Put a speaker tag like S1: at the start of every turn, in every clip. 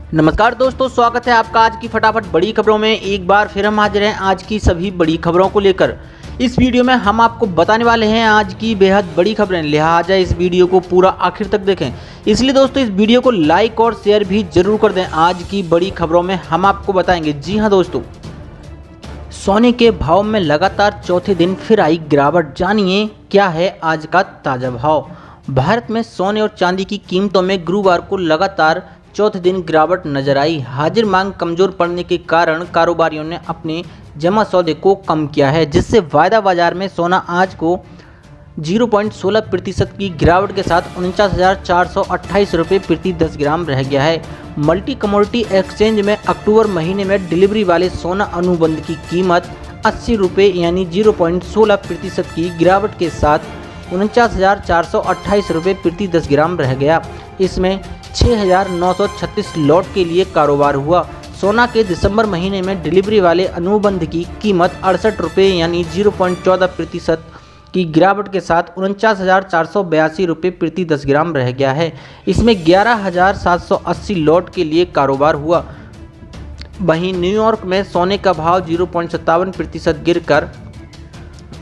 S1: नमस्कार दोस्तों, स्वागत है आपका आज की फटाफट बड़ी खबरों में। एक बार फिर हम हाजिर हैं आज की सभी बड़ी खबरों को लेकर। इस वीडियो में हम आपको बताने वाले हैं आज की बेहद बड़ी खबरें, लिहाजा इस वीडियो को पूरा आखिर तक देखें। इसलिए दोस्तों इस वीडियो को लाइक और शेयर भी जरूर कर दें। आज की बड़ी खबरों में हम आपको बताएंगे, जी हाँ दोस्तों, सोने के भाव में लगातार चौथे दिन फिर आई गिरावट। जानिए क्या है आज का ताज़ा भाव। भारत में सोने और चांदी की कीमतों में गुरुवार को लगातार चौथे दिन गिरावट नजर आई। हाजिर मांग कमजोर पड़ने के कारण कारोबारियों ने अपने जमा सौदे को कम किया है, जिससे वायदा बाजार में सोना आज को 0.16% की गिरावट के साथ 49,428 रुपये प्रति 10 ग्राम रह गया है। मल्टी कमोडिटी एक्सचेंज में अक्टूबर महीने में डिलीवरी वाले सोना अनुबंध की कीमत 80 रुपये यानी 0.16% की गिरावट के साथ 49,428 रुपये प्रति 10 ग्राम रह गया। इसमें 6,936 लॉट के लिए कारोबार हुआ। सोना के दिसंबर महीने में डिलीवरी वाले अनुबंध की कीमत 68 रुपये यानी 0.14% की गिरावट के साथ 49,482 रुपये प्रति 10 ग्राम रह गया है। इसमें 11,780 लॉट के लिए कारोबार हुआ। वहीं न्यूयॉर्क में सोने का भाव 0.57% गिरकर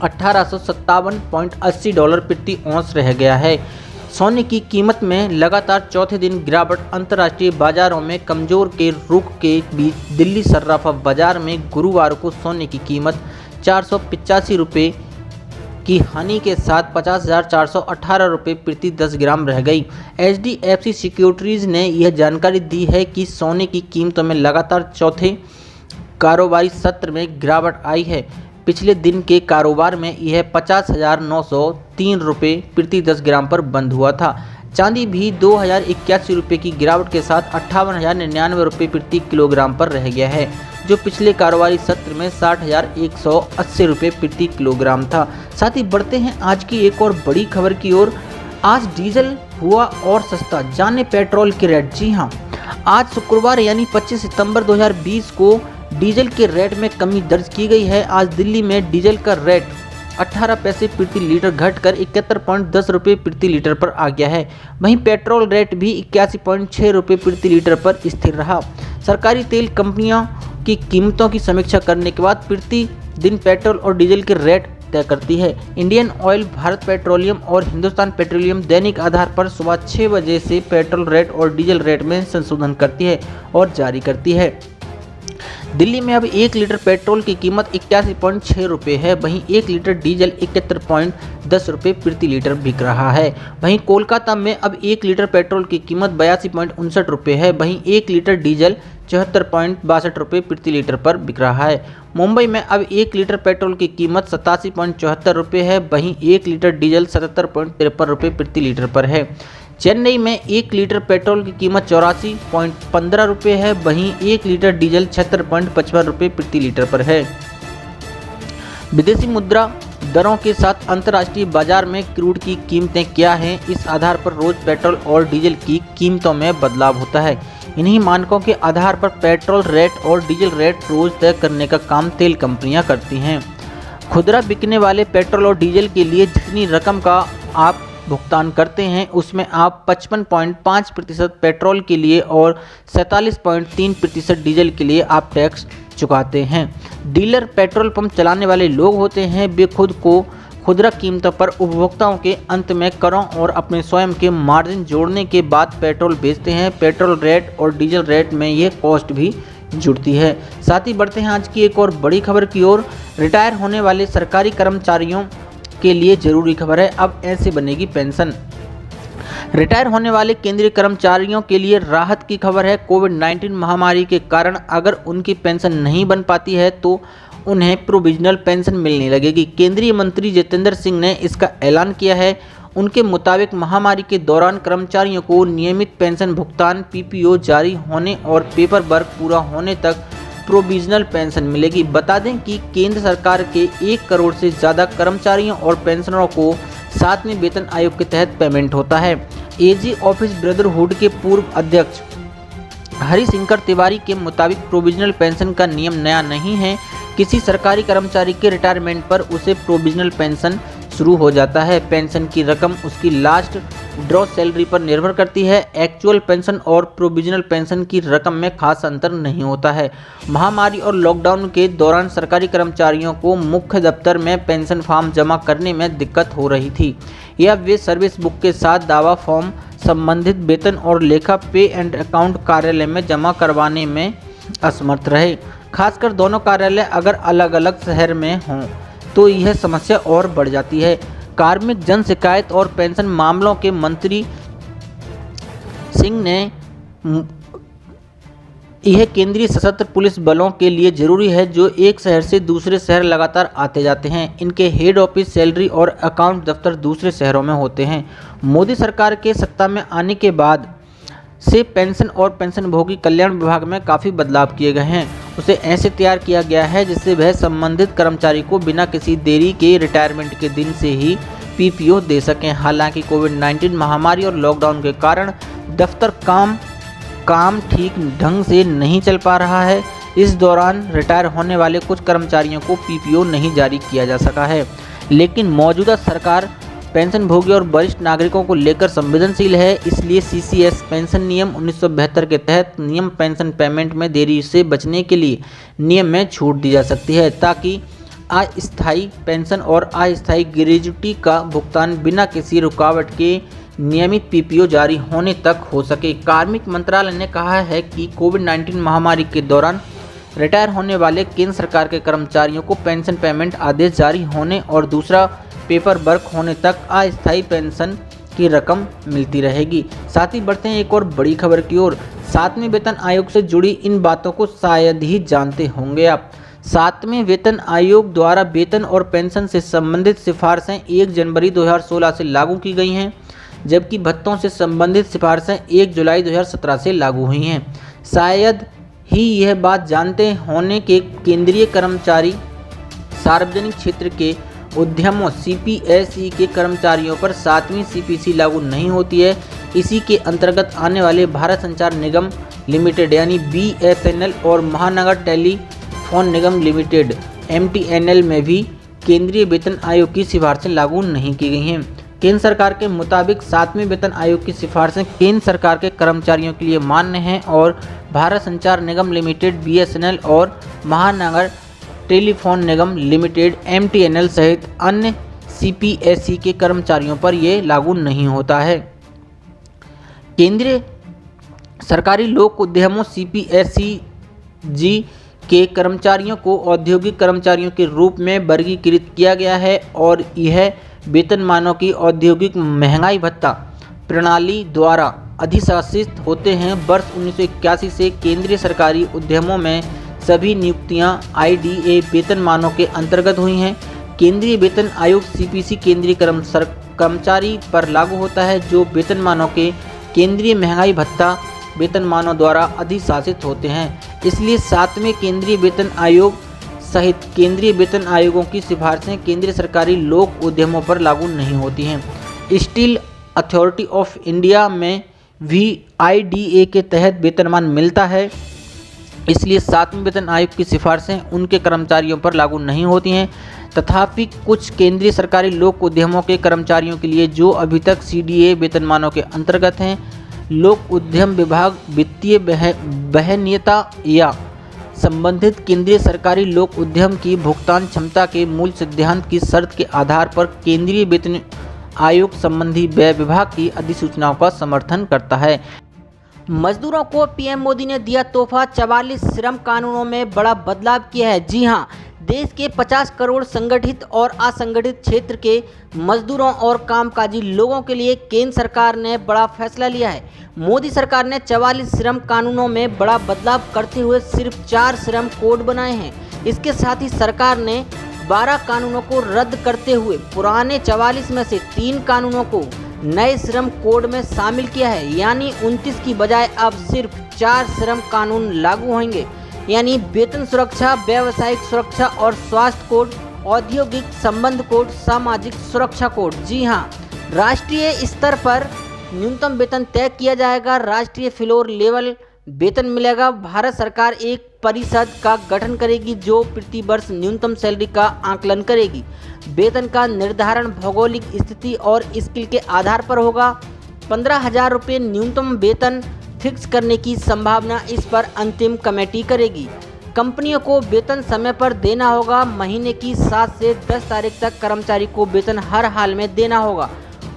S1: $1857.80 प्रति औंस रह गया है। सोने की कीमत में लगातार चौथे दिन गिरावट। अंतर्राष्ट्रीय बाजारों में कमजोर के रुख के बीच दिल्ली सर्राफा बाजार में गुरुवार को सोने की कीमत 485 रुपये की हानि के साथ 50,418 रुपये प्रति 10 ग्राम रह गई। HDFC सिक्योरिटीज़ ने यह जानकारी दी है कि सोने की कीमतों में लगातार चौथे कारोबारी सत्र में गिरावट आई है। पिछले दिन के कारोबार में यह 50,903 रुपये प्रति 10 ग्राम पर बंद हुआ था। चांदी भी 2,081 रुपये की गिरावट के साथ 58,099 रुपये प्रति किलोग्राम पर रह गया है, जो पिछले कारोबारी सत्र में 60,180 रुपये प्रति किलोग्राम था। साथ ही बढ़ते हैं आज की एक और बड़ी खबर की ओर। आज डीजल हुआ और सस्ता, जाने पेट्रोल के रेट। जी हाँ, आज शुक्रवार यानी 25 सितंबर 2020 को डीजल के रेट में कमी दर्ज की गई है। आज दिल्ली में डीजल का रेट 18 पैसे प्रति लीटर घटकर 71.10 रुपये प्रति लीटर पर आ गया है। वहीं पेट्रोल रेट भी 81.6 रुपये प्रति लीटर पर स्थिर रहा। सरकारी तेल कंपनियों की कीमतों की समीक्षा करने के बाद प्रति दिन पेट्रोल और डीजल के रेट तय करती है। इंडियन ऑयल, भारत पेट्रोलियम और हिंदुस्तान पेट्रोलियम दैनिक आधार पर सुबह 6 बजे से पेट्रोल रेट और डीजल रेट में संशोधन करती है और जारी करती है। दिल्ली में अब 1 लीटर पेट्रोल की कीमत 81.6 रुपये है। वहीं 1 लीटर डीजल 71.10 रुपये प्रति लीटर बिक रहा है। वहीं कोलकाता में अब 1 लीटर पेट्रोल की कीमत 82.59 रुपये है। वहीं 1 लीटर डीजल 74.62 रुपये प्रति लीटर पर बिक रहा है। मुंबई में अब 1 लीटर पेट्रोल की कीमत 87.74 रुपये है। वहीं 1 लीटर डीजल 77.53 रुपये प्रति लीटर पर है। चेन्नई में 1 लीटर पेट्रोल की कीमत 84.15 रुपये है। वहीं 1 लीटर डीजल 76.55 रुपये प्रति लीटर पर है। विदेशी मुद्रा दरों के साथ अंतर्राष्ट्रीय बाजार में क्रूड की कीमतें क्या हैं, इस आधार पर रोज पेट्रोल और डीजल की कीमतों में बदलाव होता है। इन्हीं मानकों के आधार पर पेट्रोल रेट और डीजल रेट रोज तय करने का काम तेल कंपनियां करती हैं। खुदरा बिकने वाले पेट्रोल और डीजल के लिए जितनी रकम का आप भुगतान करते हैं उसमें आप 55.5% पेट्रोल के लिए और 47.3% डीजल के लिए आप टैक्स चुकाते हैं। डीलर पेट्रोल पंप चलाने वाले लोग होते हैं। वे खुद को खुदरा कीमतों पर उपभोक्ताओं के अंत में करों और अपने स्वयं के मार्जिन जोड़ने के बाद पेट्रोल बेचते हैं। पेट्रोल रेट और डीजल रेट में यह कॉस्ट भी जुड़ती है। साथ ही बढ़ते हैं आज की एक और बड़ी खबर की ओर। रिटायर होने वाले सरकारी कर्मचारियों के लिए जरूरी खबर है, अब ऐसे बनेगी पेंशन। रिटायर होने वाले केंद्रीय कर्मचारियों के लिए राहत की खबर है। कोविड-19 महामारी के कारण अगर उनकी पेंशन नहीं बन पाती है तो उन्हें प्रोविजनल पेंशन मिलने लगेगी। केंद्रीय मंत्री जितेंद्र सिंह ने इसका ऐलान किया है। उनके मुताबिक महामारी के दौरान कर्मचारियों को नियमित पेंशन भुगतान, PPO जारी होने और पेपर वर्क पूरा होने तक प्रोविजनल पेंशन मिलेगी। बता दें कि केंद्र सरकार के 1 करोड़ से ज़्यादा कर्मचारियों और पेंशनरों को 7वें वेतन आयोग के तहत पेमेंट होता है। AG ऑफिस ब्रदरहुड के पूर्व अध्यक्ष हरिशंकर तिवारी के मुताबिक प्रोविजनल पेंशन का नियम नया नहीं है। किसी सरकारी कर्मचारी के रिटायरमेंट पर उसे प्रोविजनल पेंशन शुरू हो जाता है। पेंशन की रकम उसकी लास्ट ड्रॉ सैलरी पर निर्भर करती है। एक्चुअल पेंशन और प्रोविजनल पेंशन की रकम में खास अंतर नहीं होता है। महामारी और लॉकडाउन के दौरान सरकारी कर्मचारियों को मुख्य दफ्तर में पेंशन फॉर्म जमा करने में दिक्कत हो रही थी या वे सर्विस बुक के साथ दावा फॉर्म संबंधित वेतन और लेखा पे एंड अकाउंट कार्यालय में जमा करवाने में असमर्थ रहे। खासकर दोनों कार्यालय अगर अलग अलग शहर में हों तो यह समस्या और बढ़ जाती है। कार्मिक जन शिकायत और पेंशन मामलों के मंत्री सिंह ने यह केंद्रीय सशस्त्र पुलिस बलों के लिए जरूरी है जो एक शहर से दूसरे शहर लगातार आते जाते हैं। इनके हेड ऑफिस, सैलरी और अकाउंट दफ्तर दूसरे शहरों में होते हैं। मोदी सरकार के सत्ता में आने के बाद से पेंशन और पेंशनभोगी कल्याण विभाग में काफ़ी बदलाव किए गए हैं। उसे ऐसे तैयार किया गया है जिससे वह संबंधित कर्मचारी को बिना किसी देरी के रिटायरमेंट के दिन से ही पीपीओ दे सकें। हालांकि कोविड-19 महामारी और लॉकडाउन के कारण दफ्तर काम ठीक ढंग से नहीं चल पा रहा है। इस दौरान रिटायर होने वाले कुछ कर्मचारियों को पीपीओ नहीं जारी किया जा सका है। लेकिन मौजूदा सरकार पेंशनभोगी और वरिष्ठ नागरिकों को लेकर संवेदनशील है, इसलिए सीसीएस पेंशन नियम 1972 के तहत नियम पेंशन पेमेंट में देरी से बचने के लिए नियम में छूट दी जा सकती है ताकि अस्थायी पेंशन और अस्थायी ग्रेच्युटी का भुगतान बिना किसी रुकावट के नियमित पीपीओ जारी होने तक हो सके। कार्मिक मंत्रालय ने कहा है कि कोविड-19 महामारी के दौरान रिटायर होने वाले केंद्र सरकार के कर्मचारियों को पेंशन पेमेंट आदेश जारी होने और दूसरा पेपर वर्क होने तक अस्थायी पेंशन की रकम मिलती रहेगी। साथ ही बढ़ते हैं एक और बड़ी खबर की ओर। 7वें वेतन आयोग से जुड़ी इन बातों को शायद ही जानते होंगे आप। 7वें वेतन आयोग द्वारा वेतन और पेंशन से संबंधित सिफारिशें 1 जनवरी 2016 से लागू की गई हैं, जबकि भत्तों से संबंधित सिफारिशें 1 जुलाई 2017 से लागू हुई हैं। शायद ही यह बात जानते होने के केंद्रीय कर्मचारी सार्वजनिक क्षेत्र के उद्यमों सीपीएसई के कर्मचारियों पर 7वीं सीपीसी लागू नहीं होती है। इसी के अंतर्गत आने वाले भारत संचार निगम लिमिटेड यानी बीएसएनएल और महानगर टेलीफोन निगम लिमिटेड एमटीएनएल में भी केंद्रीय वेतन आयोग की सिफारिशें लागू नहीं की गई हैं। केंद्र सरकार के मुताबिक 7वें वेतन आयोग की सिफारिशें केंद्र सरकार के कर्मचारियों के लिए मान्य हैं और भारत संचार निगम लिमिटेड बीएसएनएल और महानगर टेलीफोन निगम लिमिटेड एमटीएनएल सहित अन्य सीपीएसई के कर्मचारियों पर यह लागू नहीं होता है। केंद्रीय सरकारी लोक उद्यमों सीपीएसई के कर्मचारियों को औद्योगिक कर्मचारियों के रूप में वर्गीकृत किया गया है और यह वेतनमानों की औद्योगिक महंगाई भत्ता प्रणाली द्वारा अधिशासित होते हैं। वर्ष 1981 से केंद्रीय सरकारी उद्यमों में सभी नियुक्तियां आईडीए वेतनमानों के अंतर्गत हुई हैं। केंद्रीय वेतन आयोग सीपीसी केंद्रीय कर्मचारी पर लागू होता है जो वेतनमानों के केंद्रीय महंगाई भत्ता वेतनमानों द्वारा अधिशासित होते हैं। इसलिए 7वें केंद्रीय वेतन आयोग सहित केंद्रीय वेतन आयोगों की सिफारिशें केंद्रीय सरकारी लोक उद्यमों पर लागू नहीं होती हैं। स्टील अथॉरिटी ऑफ इंडिया में भी आईडीए के तहत वेतनमान मिलता है, इसलिए 7वें वेतन आयोग की सिफारिशें उनके कर्मचारियों पर लागू नहीं होती हैं। तथापि कुछ केंद्रीय सरकारी लोक उद्यमों के कर्मचारियों के लिए जो अभी तक सीडीए वेतनमानों के अंतर्गत हैं, लोक उद्यम विभाग वित्तीय वहनीयता या संबंधित केंद्रीय सरकारी लोक उद्यम की भुगतान क्षमता के मूल सिद्धांत की शर्त के आधार पर केंद्रीय वेतन आयोग संबंधी व्यय विभाग की अधिसूचनाओं का समर्थन करता है।
S2: मजदूरों को पीएम मोदी ने दिया तोहफा, 44 श्रम कानूनों में बड़ा बदलाव किया है। जी हां, देश के 50 करोड़ संगठित और असंगठित क्षेत्र के मजदूरों और कामकाजी लोगों के लिए केंद्र सरकार ने बड़ा फैसला लिया है। मोदी सरकार ने 44 श्रम कानूनों में बड़ा बदलाव करते हुए सिर्फ 4 श्रम कोड बनाए हैं। इसके साथ ही सरकार ने 12 कानूनों को रद्द करते हुए पुराने 44 में से 3 कानूनों को नए श्रम कोड में शामिल किया है। यानी 29 की बजाय अब सिर्फ 4 श्रम कानून लागू होंगे, यानी वेतन सुरक्षा, व्यावसायिक सुरक्षा और स्वास्थ्य कोड, औद्योगिक संबंध कोड, सामाजिक सुरक्षा कोड। जी हाँ, राष्ट्रीय स्तर पर न्यूनतम वेतन तय किया जाएगा, राष्ट्रीय फ्लोर लेवल वेतन मिलेगा। भारत सरकार एक परिषद का गठन करेगी जो प्रति वर्ष न्यूनतम सैलरी का आकलन करेगी। वेतन का निर्धारण भौगोलिक स्थिति और स्किल के आधार पर होगा। 15,000 रुपये न्यूनतम वेतन फिक्स करने की संभावना, इस पर अंतिम कमेटी करेगी। कंपनियों को वेतन समय पर देना होगा। महीने की 7 से 10 तारीख तक कर्मचारी को वेतन हर हाल में देना होगा।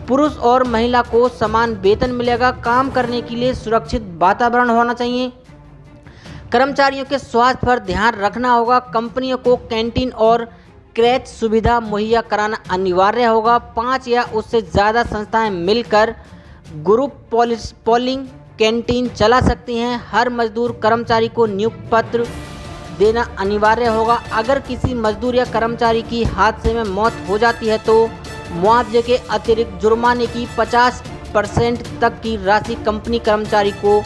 S2: पुरुष और महिला को समान वेतन मिलेगा। काम करने के लिए सुरक्षित वातावरण होना चाहिए। कर्मचारियों के स्वास्थ्य पर ध्यान रखना होगा। कंपनियों को कैंटीन और क्रैच सुविधा मुहैया कराना अनिवार्य होगा। 5 या उससे ज़्यादा संस्थाएं मिलकर ग्रुप पोलिंग कैंटीन चला सकती हैं। हर मजदूर कर्मचारी को नियुक्ति पत्र देना अनिवार्य होगा। अगर किसी मजदूर या कर्मचारी की हादसे में मौत हो जाती है तो मुआवजे के अतिरिक्त जुर्माने की 50% तक की राशि कंपनी कर्मचारी को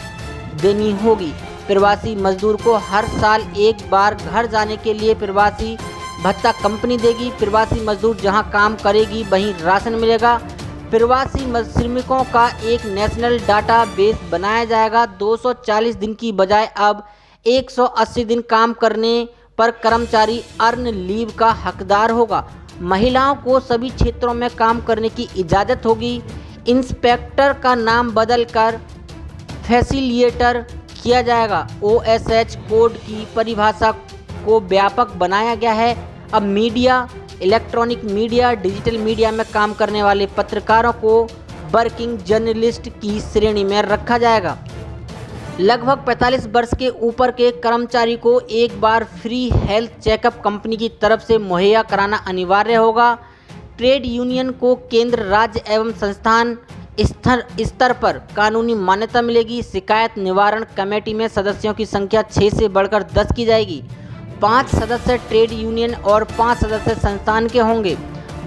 S2: देनी होगी। प्रवासी मजदूर को हर साल एक बार घर जाने के लिए प्रवासी भत्ता कंपनी देगी। प्रवासी मजदूर जहां काम करेगी वहीं राशन मिलेगा। प्रवासी श्रमिकों का एक नेशनल डाटा बेस बनाया जाएगा। 240 दिन की बजाय अब 180 दिन काम करने पर कर्मचारी अर्न लीव का हकदार होगा। महिलाओं को सभी क्षेत्रों में काम करने की इजाज़त होगी। इंस्पेक्टर का नाम बदलकर फैसिलिटेटर किया जाएगा। OSH कोड की परिभाषा को व्यापक बनाया गया है। अब media, electronic media, digital media में काम करने वाले पत्रकारों को वर्किंग जर्नलिस्ट की श्रेणी में रखा जाएगा। लगभग 45 वर्ष के ऊपर के कर्मचारी को एक बार फ्री हेल्थ चेकअप कंपनी की तरफ से मुहैया कराना अनिवार्य होगा। ट्रेड यूनियन को केंद्र, राज्य एवं संस्थान स्तर पर कानूनी मान्यता मिलेगी। शिकायत निवारण कमेटी में सदस्यों की संख्या 6 से बढ़कर 10 की जाएगी। 5 सदस्य ट्रेड यूनियन और 5 सदस्य संस्थान के होंगे।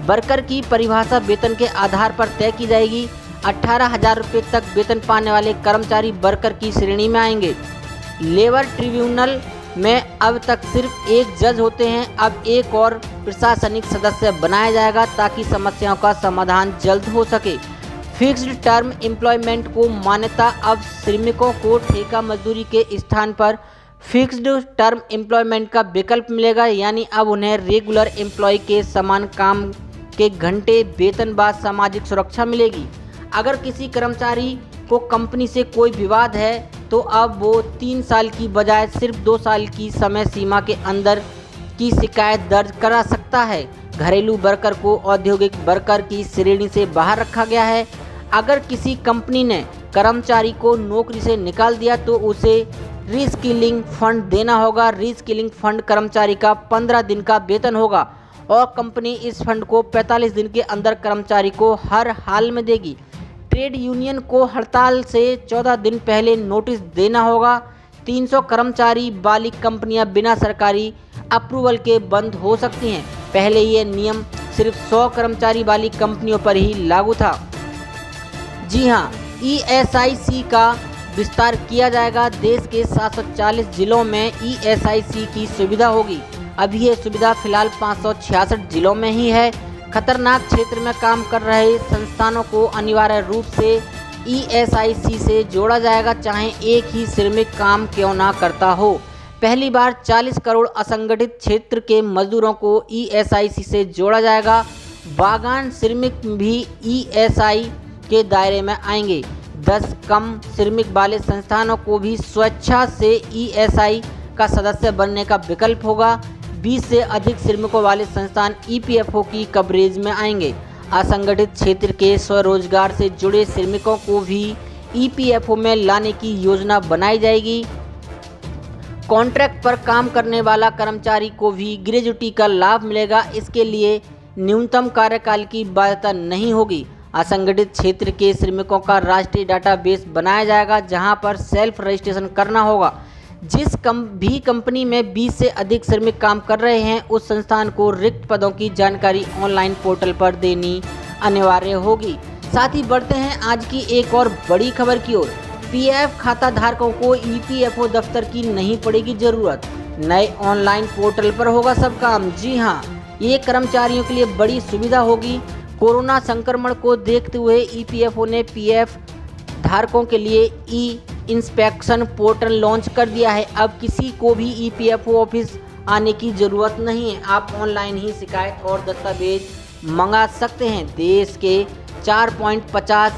S2: वर्कर की परिभाषा वेतन के आधार पर तय की जाएगी। 18,000 रुपये तक वेतन पाने वाले कर्मचारी वर्कर की श्रेणी में आएंगे। लेबर ट्रिब्यूनल में अब तक सिर्फ एक जज होते हैं। अब एक और प्रशासनिक सदस्य बनाया जाएगा ताकि समस्याओं का समाधान जल्द हो सके। फिक्स्ड टर्म एम्प्लॉयमेंट को मान्यता। अब श्रमिकों को ठेका मजदूरी के स्थान पर फिक्स्ड टर्म एम्प्लॉयमेंट का विकल्प मिलेगा, यानी अब उन्हें रेगुलर एम्प्लॉय के समान काम के घंटे, वेतन व सामाजिक सुरक्षा मिलेगी। अगर किसी कर्मचारी को कंपनी से कोई विवाद है तो अब वो 3 साल की बजाय सिर्फ 2 साल की समय सीमा के अंदर की शिकायत दर्ज करा सकता है। घरेलू वर्कर को औद्योगिक वर्कर की श्रेणी से बाहर रखा गया है। अगर किसी कंपनी ने कर्मचारी को नौकरी से निकाल दिया तो उसे रीस्किलिंग फंड देना होगा। रीस्किलिंग फंड कर्मचारी का 15 दिन का वेतन होगा और कंपनी इस फंड को 45 दिन के अंदर कर्मचारी को हर हाल में देगी। ट्रेड यूनियन को हड़ताल से 14 दिन पहले नोटिस देना होगा। 300 कर्मचारी वाली कंपनियां बिना सरकारी अप्रूवल के बंद हो सकती हैं। पहले ये नियम सिर्फ 100 कर्मचारी वाली कंपनियों पर ही लागू था। जी हाँ, ESIC का विस्तार किया जाएगा। देश के 740 जिलों में ESIC की सुविधा होगी। अभी ये सुविधा फिलहाल 566 जिलों में ही है। खतरनाक क्षेत्र में काम कर रहे संस्थानों को अनिवार्य रूप से ESIC से जोड़ा जाएगा, चाहे एक ही श्रमिक काम क्यों ना करता हो। पहली बार 40 करोड़ असंगठित क्षेत्र के मजदूरों को ESIC से जोड़ा जाएगा। बागान श्रमिक भी ESI के दायरे में आएंगे। 10 कम श्रमिक वाले संस्थानों को भी स्वेच्छा से ESI का सदस्य बनने का विकल्प होगा। 20 से अधिक श्रमिकों वाले संस्थान EPFO की कवरेज में आएंगे। असंगठित क्षेत्र के स्वरोजगार से जुड़े श्रमिकों को भी EPFO में लाने की योजना बनाई जाएगी। कॉन्ट्रैक्ट पर काम करने वाला कर्मचारी को भी ग्रेजुटी का लाभ मिलेगा। इसके लिए न्यूनतम कार्यकाल की बाध्यता नहीं होगी। असंगठित क्षेत्र के श्रमिकों का राष्ट्रीय डाटाबेस बनाया जाएगा जहां पर सेल्फ रजिस्ट्रेशन करना होगा। जिस भी कंपनी में 20 से अधिक श्रमिक काम कर रहे हैं उस संस्थान को रिक्त पदों की जानकारी ऑनलाइन पोर्टल पर देनी अनिवार्य होगी। साथ ही बढ़ते हैं आज की एक और बड़ी खबर की ओर। PF खाता धारकों को EPFO दफ्तर की नहीं पड़ेगी जरूरत। नए ऑनलाइन पोर्टल पर होगा सब काम। जी हाँ, ये कर्मचारियों के लिए बड़ी सुविधा होगी। कोरोना संक्रमण को देखते हुए EPFO ने PF धारकों के लिए इंस्पेक्शन पोर्टल लॉन्च कर दिया है। अब किसी को भी EPFO ऑफिस आने की ज़रूरत नहीं है। आप ऑनलाइन ही शिकायत और दस्तावेज मंगा सकते हैं। देश के 4.50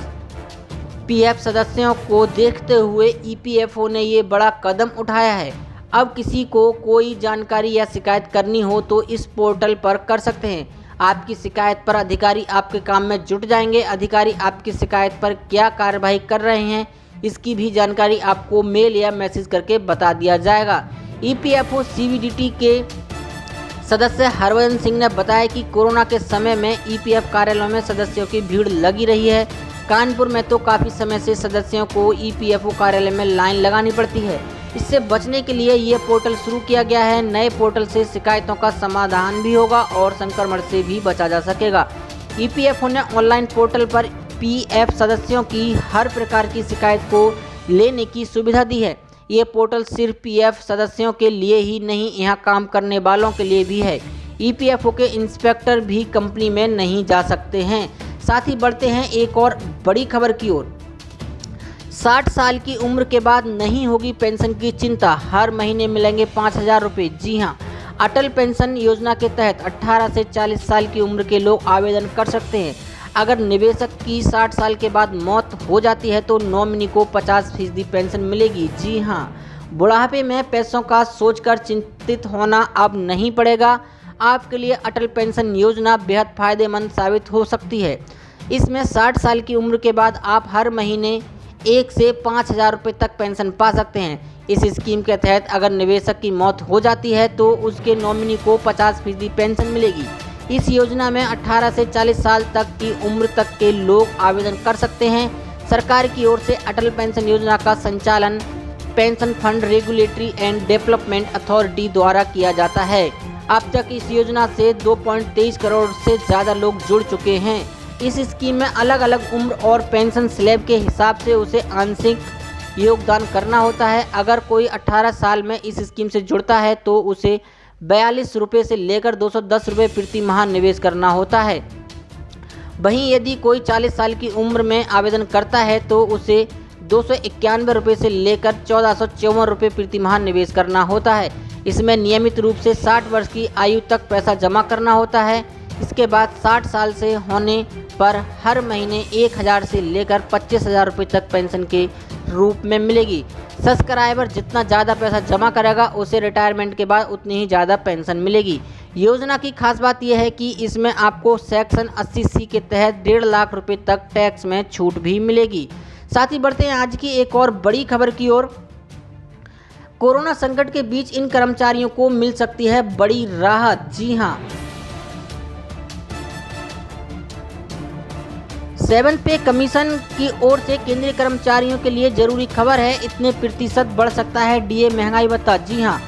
S2: पीएफ सदस्यों को देखते हुए ईपीएफओ ने ये बड़ा कदम उठाया है। अब किसी को कोई जानकारी या शिकायत करनी हो तो इस पोर्टल पर कर सकते हैं। आपकी शिकायत पर अधिकारी आपके काम में जुट जाएंगे। अधिकारी आपकी शिकायत पर क्या कार्रवाई कर रहे हैं, इसकी भी जानकारी आपको मेल या मैसेज करके बता दिया जाएगा। ईपीएफओ सीवीडीटी के सदस्य हरभजन सिंह ने बताया कि कोरोना के समय में ईपीएफ कार्यालयों में सदस्यों की भीड़ लगी रही है। कानपुर में तो काफ़ी समय से सदस्यों को ईपीएफओ कार्यालय में लाइन लगानी पड़ती है। इससे बचने के लिए ये पोर्टल शुरू किया गया है। नए पोर्टल से शिकायतों का समाधान भी होगा और संक्रमण से भी बचा जा सकेगा। ईपीएफओ ने ऑनलाइन पोर्टल पर पीएफ सदस्यों की हर प्रकार की शिकायत को लेने की सुविधा दी है। ये पोर्टल सिर्फ पीएफ सदस्यों के लिए ही नहीं, यहाँ काम करने वालों के लिए भी है। ईपीएफओ के इंस्पेक्टर भी कंपनी में नहीं जा सकते हैं। साथ ही बढ़ते हैं एक और बड़ी खबर की ओर। 60 साल की उम्र के बाद नहीं होगी पेंशन की चिंता, हर महीने मिलेंगे 5,000 रुपये। जी हां, अटल पेंशन योजना के तहत 18 से 40 साल की उम्र के लोग आवेदन कर सकते हैं। अगर निवेशक की 60 साल के बाद मौत हो जाती है तो नॉमिनी को 50% पेंशन मिलेगी। जी हां, बुढ़ापे में पैसों का सोचकर चिंतित होना अब नहीं पड़ेगा। आपके लिए अटल पेंशन योजना बेहद फायदेमंद साबित हो सकती है। इसमें 60 साल की उम्र के बाद आप हर महीने 1 से 5,000 रुपये तक पेंशन पा सकते हैं। इस स्कीम के तहत अगर निवेशक की मौत हो जाती है तो उसके नॉमिनी को 50% पेंशन मिलेगी। इस योजना में 18 से 40 साल तक की उम्र तक के लोग आवेदन कर सकते हैं। सरकार की ओर से अटल पेंशन योजना का संचालन pension fund regulatory and development authority द्वारा किया जाता है। अब तक इस योजना से 2.23 करोड़ से ज़्यादा लोग जुड़ चुके हैं। इस स्कीम में अलग अलग उम्र और पेंशन स्लैब के हिसाब से उसे आंशिक योगदान करना होता है। अगर कोई 18 साल में इस स्कीम से जुड़ता है तो उसे 42 रुपये से लेकर 210 रुपये प्रति माह निवेश करना होता है। वहीं यदि कोई 40 साल की उम्र में आवेदन करता है तो उसे 291 रुपये से लेकर 1454 रुपये प्रति माह निवेश करना होता है। इसमें नियमित रूप से 60 वर्ष की आयु तक पैसा जमा करना होता है। इसके बाद 60 साल से होने पर हर महीने 1,000 से लेकर 25,000 रुपये तक पेंशन के रूप में मिलेगी। सब्सक्राइबर जितना ज़्यादा पैसा जमा करेगा उसे रिटायरमेंट के बाद उतनी ही ज़्यादा पेंशन मिलेगी। योजना की खास बात यह है कि इसमें आपको सेक्शन 80C के तहत 1.5 लाख रुपये तक टैक्स में छूट भी मिलेगी। साथ ही बढ़ते हैं आज की एक और बड़ी खबर की ओर। कोरोना संकट के बीच इन कर्मचारियों को मिल सकती है बड़ी राहत। जी हाँ, 7 पे कमीशन की ओर से केंद्रीय कर्मचारियों के लिए जरूरी खबर है। इतने प्रतिशत बढ़ सकता है डीए महंगाई भत्ता। जी हां,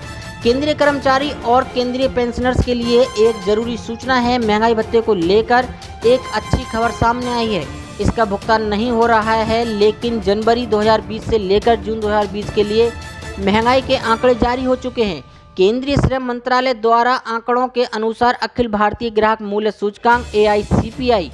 S2: केंद्रीय कर्मचारी और केंद्रीय पेंशनर्स के लिए एक जरूरी सूचना है। महंगाई भत्ते को लेकर एक अच्छी खबर सामने आई है। इसका भुगतान नहीं हो रहा है, लेकिन जनवरी 2020 से लेकर जून 2020 के लिए महंगाई के आंकड़े जारी हो चुके हैं। केंद्रीय श्रम मंत्रालय द्वारा आंकड़ों के अनुसार अखिल भारतीय ग्राहक मूल्य सूचकांक AICPI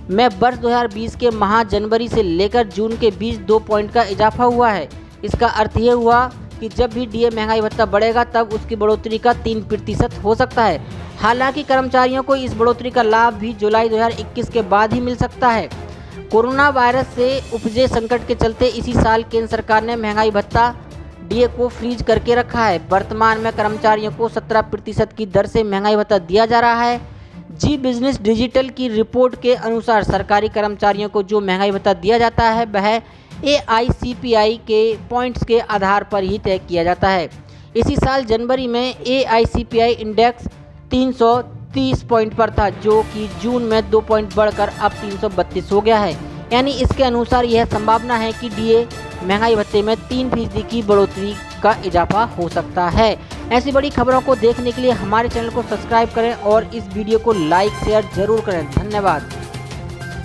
S2: में वर्ष 2020 के माह जनवरी से लेकर जून के बीच 2 पॉइंट का इजाफा हुआ है। इसका अर्थ ये हुआ कि जब भी डीए महंगाई भत्ता बढ़ेगा तब उसकी बढ़ोतरी का 3% हो सकता है। हालांकि कर्मचारियों को इस बढ़ोतरी का लाभ भी जुलाई 2021 के बाद ही मिल सकता है। कोरोना वायरस से उपजे संकट के चलते इसी साल केंद्र सरकार ने महंगाई भत्ता डीए को फ्रीज करके रखा है। वर्तमान में कर्मचारियों को 17% की दर से महंगाई भत्ता दिया जा रहा है। जी बिजनेस डिजिटल की रिपोर्ट के अनुसार सरकारी कर्मचारियों को जो महंगाई भत्ता दिया जाता है वह AICPI के पॉइंट्स के आधार पर ही तय किया जाता है। इसी साल जनवरी में AICPI इंडेक्स 330 पॉइंट पर था, जो कि जून में 2 पॉइंट बढ़कर अब 332 हो गया है। यानी इसके अनुसार यह संभावना है कि डीए महंगाई भत्ते में 3% की बढ़ोतरी का इजाफा हो सकता है। ऐसी बड़ी खबरों को देखने के लिए हमारे चैनल को सब्सक्राइब करें और इस वीडियो को लाइक शेयर जरूर करें। धन्यवाद।